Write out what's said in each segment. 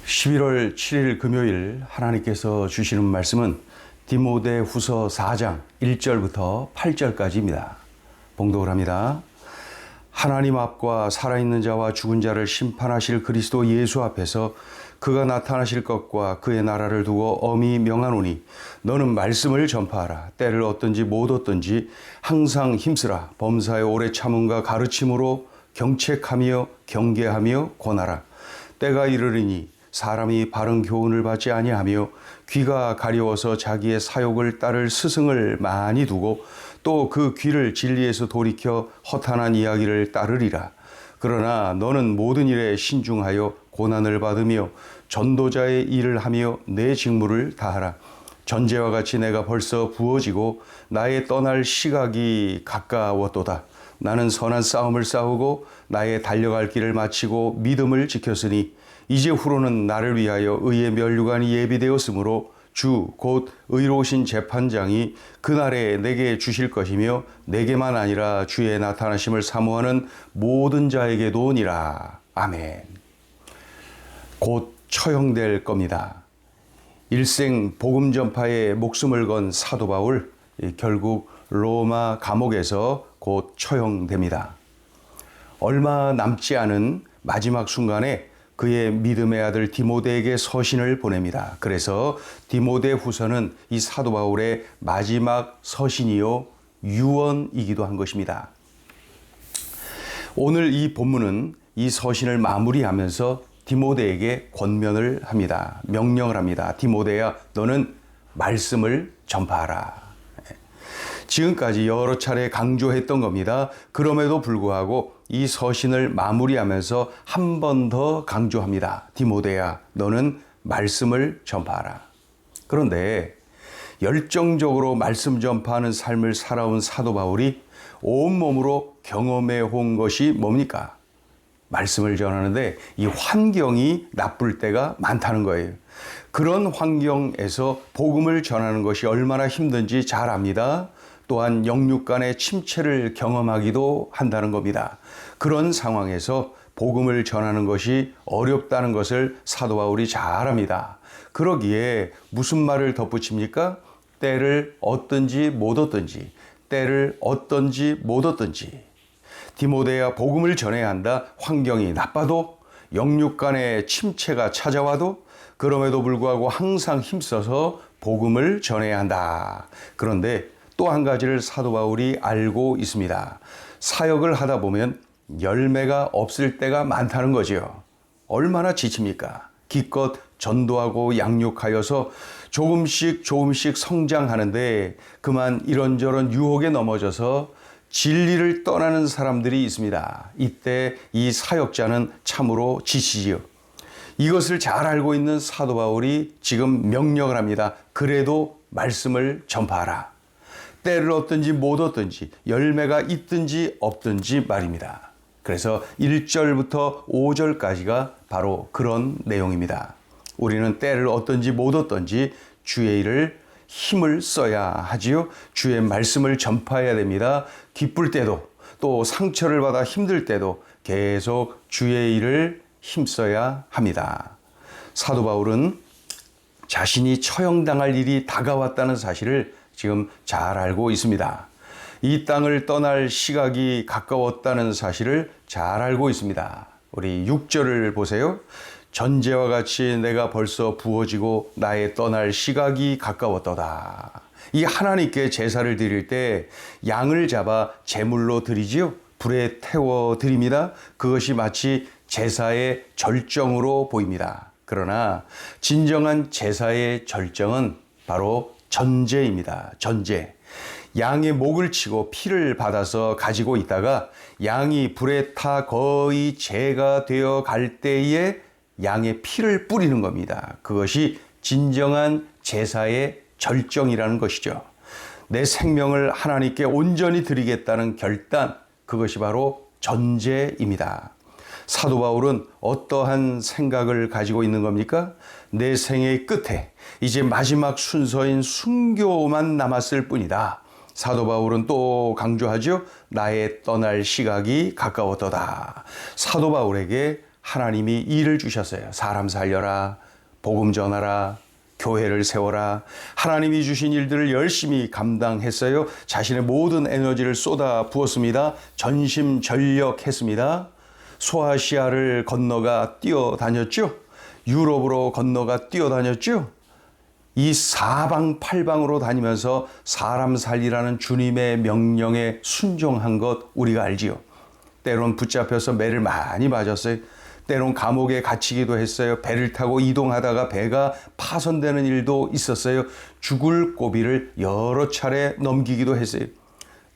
11월 7일 금요일 하나님께서 주시는 말씀은 디모데후서 4장 1절부터 8절까지입니다. 봉독을 합니다. 하나님 앞과 살아있는 자와 죽은 자를 심판하실 그리스도 예수 앞에서 그가 나타나실 것과 그의 나라를 두고 엄히 명하노니 너는 말씀을 전파하라. 때를 얻든지 못 얻든지 항상 힘쓰라. 범사에 오래 참음과 가르침으로 경책하며 경계하며 권하라. 때가 이르리니 사람이 바른 교훈을 받지 아니하며 귀가 가려워서 자기의 사욕을 따를 스승을 많이 두고 또 그 귀를 진리에서 돌이켜 허탄한 이야기를 따르리라. 그러나 너는 모든 일에 신중하여 고난을 받으며 전도자의 일을 하며 내 직무를 다하라. 전제와 같이 내가 벌써 부어지고 나의 떠날 시각이 가까웠도다. 나는 선한 싸움을 싸우고 나의 달려갈 길을 마치고 믿음을 지켰으니 이제 후로는 나를 위하여 의의 면류관이 예비되었으므로 주 곧 의로우신 재판장이 그날에 내게 주실 것이며 내게만 아니라 주의 나타나심을 사모하는 모든 자에게도 오니라. 아멘. 곧 처형될 겁니다. 일생 복음 전파에 목숨을 건 사도 바울, 결국 로마 감옥에서 곧 처형됩니다. 얼마 남지 않은 마지막 순간에 그의 믿음의 아들 디모데에게 서신을 보냅니다. 그래서 디모데후서는 이 사도 바울의 마지막 서신이요 유언이기도 한 것입니다. 오늘 이 본문은 이 서신을 마무리하면서 디모데에게 권면을 합니다. 명령을 합니다. 디모데야, 너는 말씀을 전파하라. 지금까지 여러 차례 강조했던 겁니다. 그럼에도 불구하고 이 서신을 마무리하면서 한 번 더 강조합니다. 디모데야, 너는 말씀을 전파하라. 그런데 열정적으로 말씀 전파하는 삶을 살아온 사도 바울이 온몸으로 경험해 온 것이 뭡니까? 말씀을 전하는데 이 환경이 나쁠 때가 많다는 거예요. 그런 환경에서 복음을 전하는 것이 얼마나 힘든지 잘 압니다. 또한 영육 간의 침체를 경험하기도 한다는 겁니다. 그런 상황에서 복음을 전하는 것이 어렵다는 것을 사도 바울이 잘 압니다. 그러기에 무슨 말을 덧붙입니까? 때를 얻든지 못 얻든지, 때를 얻든지 못 얻든지. 디모데야, 복음을 전해야 한다. 환경이 나빠도, 영육 간의 침체가 찾아와도, 그럼에도 불구하고 항상 힘써서 복음을 전해야 한다. 그런데 또 한 가지를 사도 바울이 알고 있습니다. 사역을 하다 보면 열매가 없을 때가 많다는 거죠. 얼마나 지칩니까? 기껏 전도하고 양육하여서 조금씩 성장하는데 그만 이런저런 유혹에 넘어져서 진리를 떠나는 사람들이 있습니다. 이때 이 사역자는 참으로 지치지요. 이것을 잘 알고 있는 사도 바울이 지금 명령을 합니다. 그래도 말씀을 전파하라. 때를 얻든지 못 얻든지, 열매가 있든지 없든지 말입니다. 그래서 1절부터 5절까지가 바로 그런 내용입니다. 우리는 때를 얻든지 못 얻든지 주의 일을 힘을 써야 하지요. 주의 말씀을 전파해야 됩니다. 기쁠 때도 또 상처를 받아 힘들 때도 계속 주의 일을 힘써야 합니다. 사도 바울은 자신이 처형당할 일이 다가왔다는 사실을 지금 잘 알고 있습니다. 이 땅을 떠날 시각이 가까웠다는 사실을 잘 알고 있습니다. 우리 6절을 보세요. 전제와 같이 내가 벌써 부어지고 나의 떠날 시각이 가까웠도다. 이 하나님께 제사를 드릴 때 양을 잡아 제물로 드리지요. 불에 태워 드립니다. 그것이 마치 제사의 절정으로 보입니다. 그러나 진정한 제사의 절정은 바로 전제입니다. 전제. 양의 목을 치고 피를 받아서 가지고 있다가 양이 불에 타 거의 재가 되어 갈 때에 양의 피를 뿌리는 겁니다. 그것이 진정한 제사의 절정이라는 것이죠. 내 생명을 하나님께 온전히 드리겠다는 결단, 그것이 바로 전제입니다. 사도 바울은 어떠한 생각을 가지고 있는 겁니까? 내 생의 끝에 이제 마지막 순서인 순교만 남았을 뿐이다. 사도 바울은 또 강조하죠. 나의 떠날 시각이 가까웠도다. 사도 바울에게 하나님이 일을 주셨어요. 사람 살려라, 복음 전하라, 교회를 세워라. 하나님이 주신 일들을 열심히 감당했어요. 자신의 모든 에너지를 쏟아 부었습니다. 전심전력했습니다. 소아시아를 건너가 뛰어다녔죠. 유럽으로 건너가 뛰어다녔죠. 이 사방팔방으로 다니면서 사람 살리라는 주님의 명령에 순종한 것 우리가 알지요. 때론 붙잡혀서 매를 많이 맞았어요. 때론 감옥에 갇히기도 했어요. 배를 타고 이동하다가 배가 파손되는 일도 있었어요. 죽을 고비를 여러 차례 넘기기도 했어요.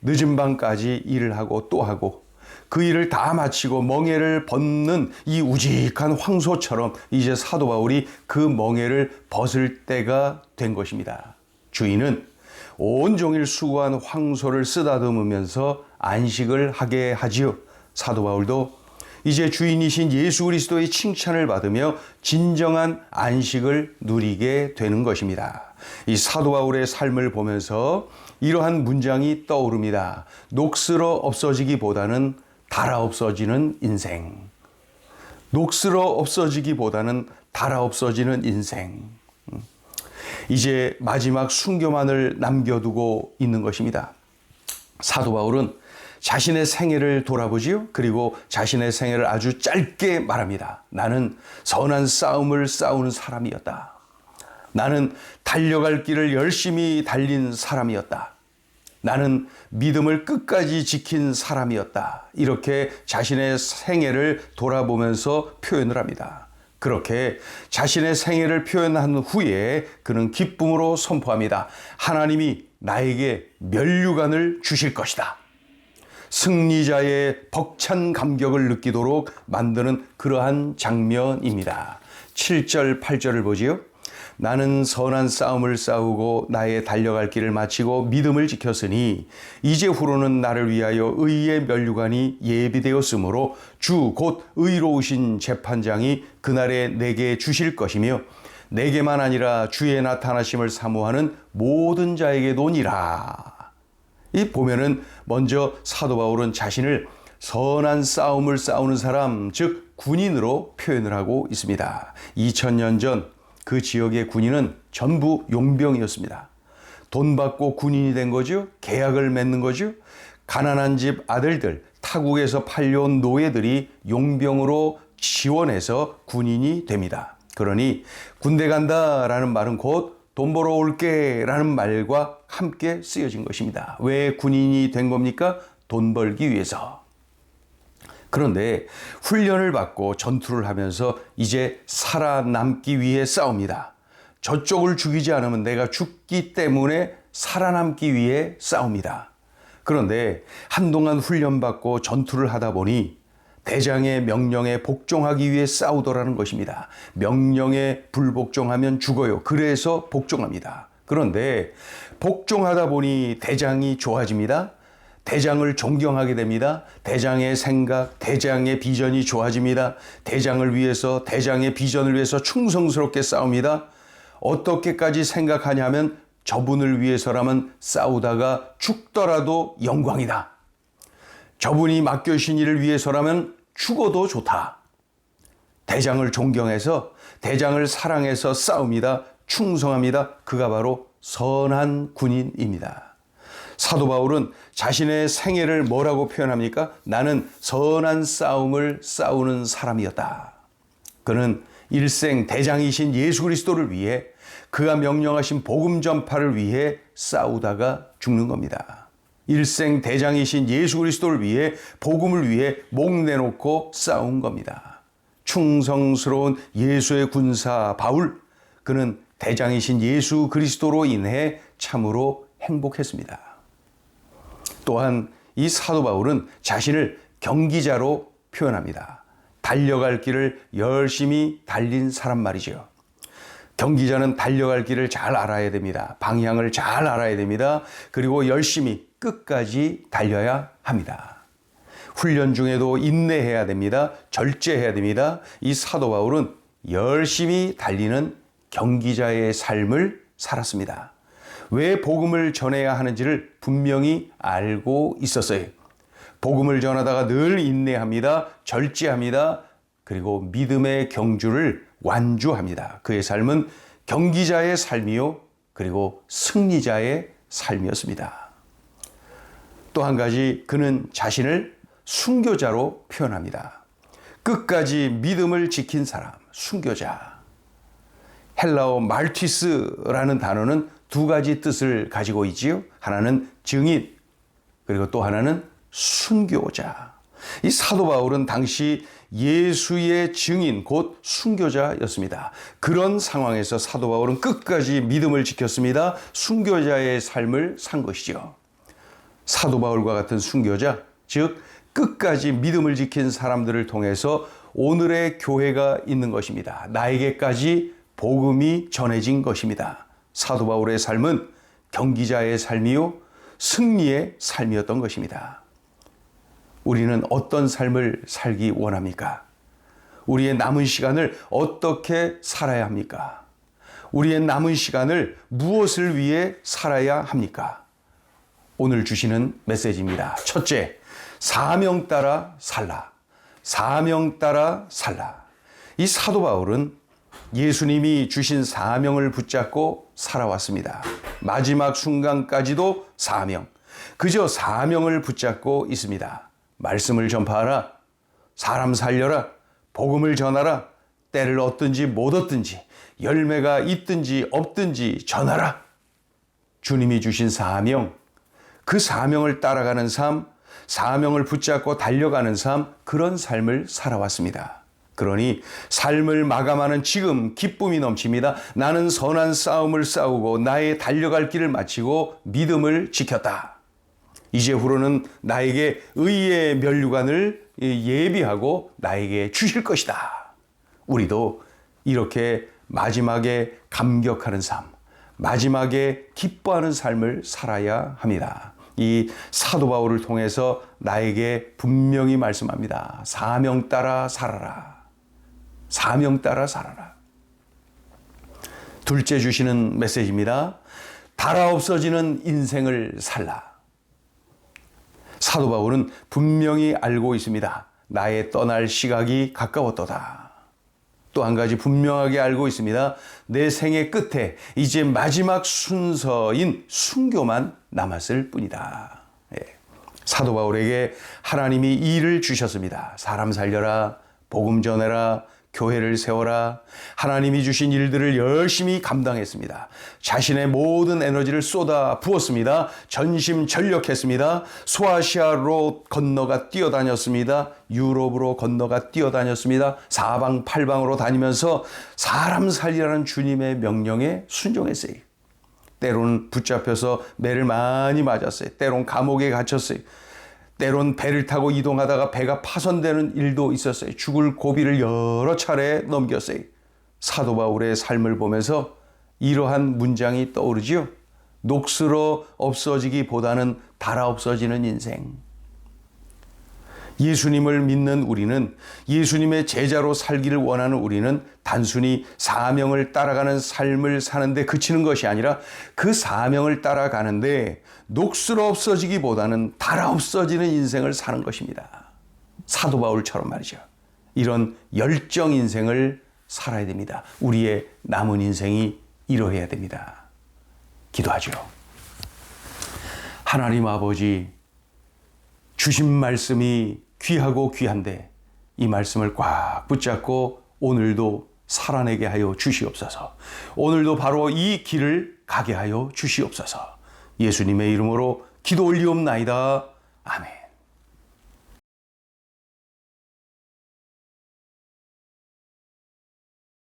늦은 밤까지 일을 하고 또 하고 그 일을 다 마치고 멍에를 벗는 이 우직한 황소처럼 이제 사도 바울이 그 멍에를 벗을 때가 된 것입니다. 주인은 온종일 수고한 황소를 쓰다듬으면서 안식을 하게 하지요. 사도 바울도 이제 주인이신 예수 그리스도의 칭찬을 받으며 진정한 안식을 누리게 되는 것입니다. 이 사도 바울의 삶을 보면서 이러한 문장이 떠오릅니다. 녹슬어 없어지기보다는 달아 없어지는 인생. 녹슬어 없어지기보다는 달아 없어지는 인생. 이제 마지막 순교만을 남겨두고 있는 것입니다. 사도 바울은 자신의 생애를 돌아보지요. 그리고 자신의 생애를 아주 짧게 말합니다. 나는 선한 싸움을 싸우는 사람이었다. 나는 달려갈 길을 열심히 달린 사람이었다. 나는 믿음을 끝까지 지킨 사람이었다. 이렇게 자신의 생애를 돌아보면서 표현을 합니다. 그렇게 자신의 생애를 표현한 후에 그는 기쁨으로 선포합니다. 하나님이 나에게 면류관을 주실 것이다. 승리자의 벅찬 감격을 느끼도록 만드는 그러한 장면입니다. 7절, 8절을 보지요. 나는 선한 싸움을 싸우고 나의 달려갈 길을 마치고 믿음을 지켰으니 이제 후로는 나를 위하여 의의 면류관이 예비되었으므로 주 곧 의로우신 재판장이 그날에 내게 주실 것이며 내게만 아니라 주의 나타나심을 사모하는 모든 자에게도니라. 이 보면은 먼저 사도 바울은 자신을 선한 싸움을 싸우는 사람, 즉 군인으로 표현을 하고 있습니다. 2000년 전 그 지역의 군인은 전부 용병이었습니다. 돈 받고 군인이 된 거죠. 계약을 맺는 거죠. 가난한 집 아들들, 타국에서 팔려온 노예들이 용병으로 지원해서 군인이 됩니다. 그러니 군대 간다라는 말은 곧 돈 벌어 올게 라는 말과 함께 쓰여진 것입니다. 왜 군인이 된 겁니까? 돈 벌기 위해서. 그런데 훈련을 받고 전투를 하면서 이제 살아남기 위해 싸웁니다. 저쪽을 죽이지 않으면 내가 죽기 때문에 살아남기 위해 싸웁니다. 그런데 한동안 훈련받고 전투를 하다 보니 대장의 명령에 복종하기 위해 싸우더라는 것입니다. 명령에 불복종하면 죽어요. 그래서 복종합니다. 그런데 복종하다 보니 대장이 좋아집니다. 대장을 존경하게 됩니다. 대장의 생각, 대장의 비전이 좋아집니다. 대장을 위해서, 대장의 비전을 위해서 충성스럽게 싸웁니다. 어떻게까지 생각하냐면 저분을 위해서라면 싸우다가 죽더라도 영광이다. 저분이 맡겨주신 일을 위해서라면 죽어도 좋다. 대장을 존경해서, 대장을 사랑해서 싸웁니다. 충성합니다. 그가 바로 선한 군인입니다. 사도 바울은 자신의 생애를 뭐라고 표현합니까? 나는 선한 싸움을 싸우는 사람이었다. 그는 일생 대장이신 예수 그리스도를 위해 그가 명령하신 복음 전파를 위해 싸우다가 죽는 겁니다. 일생 대장이신 예수 그리스도를 위해 복음을 위해 목 내놓고 싸운 겁니다. 충성스러운 예수의 군사 바울, 그는 대장이신 예수 그리스도로 인해 참으로 행복했습니다. 또한 이 사도 바울은 자신을 경기자로 표현합니다. 달려갈 길을 열심히 달린 사람 말이죠. 경기자는 달려갈 길을 잘 알아야 됩니다. 방향을 잘 알아야 됩니다. 그리고 열심히 끝까지 달려야 합니다. 훈련 중에도 인내해야 됩니다. 절제해야 됩니다. 이 사도 바울은 열심히 달리는 경기자의 삶을 살았습니다. 왜 복음을 전해야 하는지를 분명히 알고 있었어요. 복음을 전하다가 늘 인내합니다. 절제합니다. 그리고 믿음의 경주를 완주합니다. 그의 삶은 경기자의 삶이요, 그리고 승리자의 삶이었습니다. 또 한 가지, 그는 자신을 순교자로 표현합니다. 끝까지 믿음을 지킨 사람, 순교자. 헬라어 말티스라는 단어는 두 가지 뜻을 가지고 있지요. 하나는 증인, 그리고 또 하나는 순교자. 이 사도 바울은 당시 예수의 증인, 곧 순교자였습니다. 그런 상황에서 사도 바울은 끝까지 믿음을 지켰습니다. 순교자의 삶을 산 것이죠. 사도 바울과 같은 순교자, 즉 끝까지 믿음을 지킨 사람들을 통해서 오늘의 교회가 있는 것입니다. 나에게까지 복음이 전해진 것입니다. 사도 바울의 삶은 경기자의 삶이요, 승리의 삶이었던 것입니다. 우리는 어떤 삶을 살기 원합니까? 우리의 남은 시간을 어떻게 살아야 합니까? 우리의 남은 시간을 무엇을 위해 살아야 합니까? 오늘 주시는 메시지입니다. 첫째, 사명 따라 살라. 사명 따라 살라. 이 사도 바울은 예수님이 주신 사명을 붙잡고 살아왔습니다. 마지막 순간까지도 사명, 그저 사명을 붙잡고 있습니다. 말씀을 전파하라, 사람 살려라, 복음을 전하라, 때를 얻든지 못 얻든지, 열매가 있든지 없든지 전하라. 주님이 주신 사명, 그 사명을 따라가는 삶, 사명을 붙잡고 달려가는 삶, 그런 삶을 살아왔습니다. 그러니 삶을 마감하는 지금 기쁨이 넘칩니다. 나는 선한 싸움을 싸우고 나의 달려갈 길을 마치고 믿음을 지켰다. 이제후로는 나에게 의의 면류관을 예비하고 나에게 주실 것이다. 우리도 이렇게 마지막에 감격하는 삶, 마지막에 기뻐하는 삶을 살아야 합니다. 이 사도 바울을 통해서 나에게 분명히 말씀합니다. 사명 따라 살아라. 사명 따라 살아라. 둘째 주시는 메시지입니다. 달아 없어지는 인생을 살라. 사도 바울은 분명히 알고 있습니다. 나의 떠날 시각이 가까웠도다. 또 한 가지 분명하게 알고 있습니다. 내 생의 끝에 이제 마지막 순서인 순교만 남았을 뿐이다. 사도 바울에게 하나님이 일을 주셨습니다. 사람 살려라, 복음 전해라, 교회를 세워라. 하나님이 주신 일들을 열심히 감당했습니다. 자신의 모든 에너지를 쏟아 부었습니다. 전심전력했습니다. 소아시아로 건너가 뛰어다녔습니다. 유럽으로 건너가 뛰어다녔습니다. 사방팔방으로 다니면서 사람 살리라는 주님의 명령에 순종했어요. 때로는 붙잡혀서 매를 많이 맞았어요. 때로는 감옥에 갇혔어요. 때론 배를 타고 이동하다가 배가 파손되는 일도 있었어요. 죽을 고비를 여러 차례 넘겼어요. 사도 바울의 삶을 보면서 이러한 문장이 떠오르지요. 녹슬어 없어지기보다는 달아 없어지는 인생. 예수님을 믿는 우리는, 예수님의 제자로 살기를 원하는 우리는 단순히 사명을 따라가는 삶을 사는데 그치는 것이 아니라 그 사명을 따라가는데 녹슬어 없어지기보다는 달아 없어지는 인생을 사는 것입니다. 사도 바울처럼 말이죠. 이런 열정 인생을 살아야 됩니다. 우리의 남은 인생이 이러해야 됩니다. 기도하죠. 하나님 아버지, 주신 말씀이 귀하고 귀한데 이 말씀을 꽉 붙잡고 오늘도 살아내게 하여 주시옵소서. 오늘도 바로 이 길을 가게 하여 주시옵소서. 예수님의 이름으로 기도 올리옵나이다. 아멘.